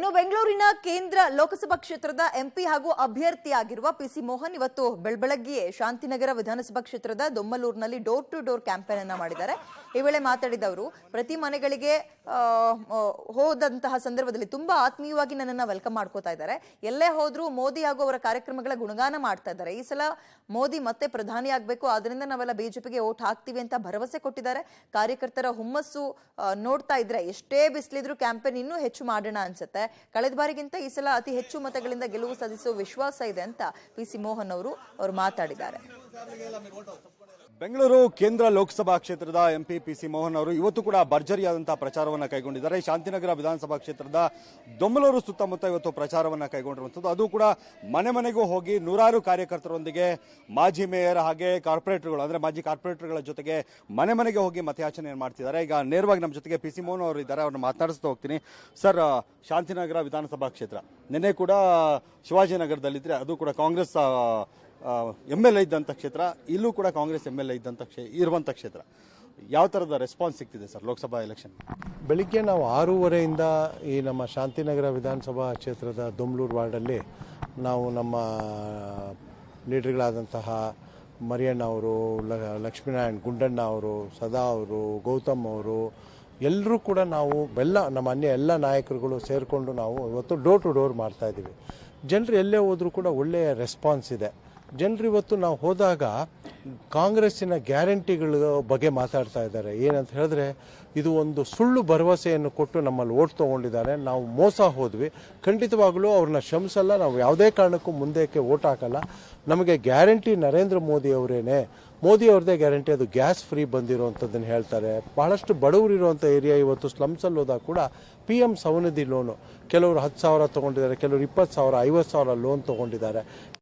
ಇನ್ನು ಬೆಂಗಳೂರಿನ ಕೇಂದ್ರ ಲೋಕಸಭಾ ಕ್ಷೇತ್ರದ ಎಂಪಿ ಹಾಗೂ ಅಭ್ಯರ್ಥಿಯಾಗಿರುವ ಪಿಸಿ ಮೋಹನ್ ಇವತ್ತು ಬೆಳಬೆಳಗ್ಗೆಯೇ ಶಾಂತಿನಗರ ವಿಧಾನಸಭಾ ಕ್ಷೇತ್ರದ ದೊಮ್ಮಲೂರಿನಲ್ಲಿ ಡೋರ್ ಟು ಡೋರ್ ಕ್ಯಾಂಪೇನ್ ಅನ್ನು ಮಾಡಿದ್ದಾರೆ. ಈ ವೇಳೆ ಮಾತನಾಡಿದ ಅವರು ಪ್ರತಿ ಮನೆಗಳಿಗೆ ಹೋದಂತಹ ಸಂದರ್ಭದಲ್ಲಿ ತುಂಬಾ ಆತ್ಮೀಯವಾಗಿ ನನ್ನನ್ನು ವೆಲ್ಕಮ್ ಮಾಡ್ಕೋತಾ ಇದ್ದಾರೆ. ಎಲ್ಲೇ ಹೋದ್ರೂ ಮೋದಿ ಹಾಗೂ ಅವರ ಕಾರ್ಯಕ್ರಮಗಳ ಗುಣಗಾನ ಮಾಡ್ತಾ ಇದ್ದಾರೆ. ಈ ಸಲ ಮೋದಿ ಮತ್ತೆ ಪ್ರಧಾನಿ ಆಗಬೇಕು, ಆದ್ರಿಂದ ನಾವೆಲ್ಲ ಬಿಜೆಪಿಗೆ ವೋಟ್ ಹಾಕ್ತೀವಿ ಅಂತ ಭರವಸೆ ಕೊಟ್ಟಿದ್ದಾರೆ. ಕಾರ್ಯಕರ್ತರ ಹುಮ್ಮಸ್ಸು ನೋಡ್ತಾ ಇದ್ರೆ ಎಷ್ಟೇ ಬಿಸಿಲಿದ್ರು ಕ್ಯಾಂಪೇನ್ ಇನ್ನೂ ಹೆಚ್ಚು ಮಾಡೋಣ ಅನ್ಸುತ್ತೆ. ಕಳೆದ ಬಾರಿಗಿಂತ ಈ ಸಲ ಅತಿ ಹೆಚ್ಚು ಮತಗಳಿಂದ ಗೆಲುವು ಸಾಧಿಸುವ ವಿಶ್ವಾಸ ಇದೆ ಅಂತ ಪಿಸಿ ಮೋಹನ್ ಅವರು ಮಾತಾಡಿದ್ದಾರೆ. ಬೆಂಗಳೂರು ಕೇಂದ್ರ ಲೋಕಸಭಾ ಕ್ಷೇತ್ರದ ಎಂಪಿ ಪಿಸಿ ಮೋಹನ್ ಅವರು ಇವತ್ತು ಕೂಡ ಭರ್ಜರಿಯಾದಂತಹ ಪ್ರಚಾರವನ್ನು ಕೈಗೊಂಡಿದ್ದಾರೆ. ಶಾಂತಿನಗರ ವಿಧಾನಸಭಾ ಕ್ಷೇತ್ರದ ದೊಮ್ಮಲೂರು ಸುತ್ತಮುತ್ತ ಇವತ್ತು ಪ್ರಚಾರವನ್ನು ಕೈಗೊಂಡಿರುವಂಥದ್ದು. ಅದು ಕೂಡ ಮನೆ ಮನೆಗೂ ಹೋಗಿ ನೂರಾರು ಕಾರ್ಯಕರ್ತರೊಂದಿಗೆ ಮಾಜಿ ಮೇಯರ್ ಹಾಗೆ ಕಾರ್ಪೊರೇಟರ್ಗಳು ಅಂದ್ರೆ ಮಾಜಿ ಕಾರ್ಪೊರೇಟರ್ಗಳ ಜೊತೆಗೆ ಮನೆ ಮನೆಗೆ ಹೋಗಿ ಮತಯಾಚನೆಯನ್ನು ಮಾಡ್ತಿದ್ದಾರೆ. ಈಗ ನೇರವಾಗಿ ನಮ್ಮ ಜೊತೆಗೆ ಪಿಸಿ ಮೋಹನ್ ಅವರು ಇದ್ದಾರೆ, ಅವ್ರನ್ನ ಮಾತನಾಡಿಸ್ತಾ ಹೋಗ್ತೀನಿ. ಸರ್, ಶಾಂತಿನಗರ ವಿಧಾನಸಭಾ ಕ್ಷೇತ್ರ ನಿನ್ನೆ ಕೂಡ ಶಿವಾಜಿನಗರದಲ್ಲಿದ್ರೆ ಅದು ಕೂಡ ಕಾಂಗ್ರೆಸ್ MLA ಇದ್ದಂಥ ಕ್ಷೇತ್ರ, ಇಲ್ಲೂ ಕೂಡ ಕಾಂಗ್ರೆಸ್ MLA ಇರುವಂಥ ಕ್ಷೇತ್ರ. ಯಾವ ಥರದ ರೆಸ್ಪಾನ್ಸ್ ಸಿಗ್ತಿದೆ ಸರ್ ಲೋಕಸಭಾ ಎಲೆಕ್ಷನ್? ಬೆಳಿಗ್ಗೆ ನಾವು 6:30 ಈ ನಮ್ಮ ಶಾಂತಿನಗರ ವಿಧಾನಸಭಾ ಕ್ಷೇತ್ರದ ದೊಮ್ಮಲೂರು ವಾರ್ಡಲ್ಲಿ ನಾವು ನಮ್ಮ ಲೀಡರ್ಗಳಾದಂತಹ ಮರಿಯಣ್ಣ ಅವರು, ಲಕ್ಷ್ಮೀನಾರಾಯಣ್ ಗುಂಡಣ್ಣ ಅವರು, ಸದಾ ಅವರು, ಗೌತಮ್ ಅವರು ಎಲ್ಲರೂ ಕೂಡ ನಾವು ನಮ್ಮ ಅನ್ಯ ಎಲ್ಲ ನಾಯಕರುಗಳು ಸೇರಿಕೊಂಡು ನಾವು ಇವತ್ತು ಡೋರ್ ಟು ಡೋರ್ ಮಾಡ್ತಾ ಇದ್ದೀವಿ. ಜನರು ಎಲ್ಲೇ ಹೋದರೂ ಕೂಡ ಒಳ್ಳೆಯ ರೆಸ್ಪಾನ್ಸ್ ಇದೆ. ಜನರು ಇವತ್ತು ನಾವು ಹೋದಾಗ ಕಾಂಗ್ರೆಸ್ಸಿನ ಗ್ಯಾರಂಟಿಗಳ ಬಗ್ಗೆ ಮಾತಾಡ್ತಾ ಇದ್ದಾರೆ. ಏನಂತ ಹೇಳಿದ್ರೆ ಇದು ಒಂದು ಸುಳ್ಳು ಭರವಸೆಯನ್ನು ಕೊಟ್ಟು ನಮ್ಮಲ್ಲಿ ಓಟ್ ತೊಗೊಂಡಿದ್ದಾರೆ, ನಾವು ಮೋಸ ಹೋದ್ವಿ, ಖಂಡಿತವಾಗಲೂ ಅವ್ರನ್ನ ಕ್ಷಮಿಸಲ್ಲ, ನಾವು ಯಾವುದೇ ಕಾರಣಕ್ಕೂ ಮುಂದಕ್ಕೆ ಓಟ್ ಹಾಕಲ್ಲ. ನಮಗೆ ಗ್ಯಾರಂಟಿ ನರೇಂದ್ರ ಮೋದಿ ಅವರೇನೆ, ಮೋದಿ ಅವ್ರದ್ದೇ ಗ್ಯಾರಂಟಿ, ಅದು ಗ್ಯಾಸ್ ಫ್ರೀ ಬಂದಿರುವಂಥದ್ದನ್ನು ಹೇಳ್ತಾರೆ. ಬಹಳಷ್ಟು ಬಡವರು ಇರುವಂಥ ಏರಿಯಾ ಇವತ್ತು ಸ್ಲಮ್ಸಲ್ಲಿ ಹೋದಾಗ ಕೂಡ PM ಸ್ವನಿಧಿ ಲೋನು ಕೆಲವರು 10,000 ತೊಗೊಂಡಿದ್ದಾರೆ, ಕೆಲವರು 20,000 50,000 ಲೋನ್ ತೊಗೊಂಡಿದ್ದಾರೆ.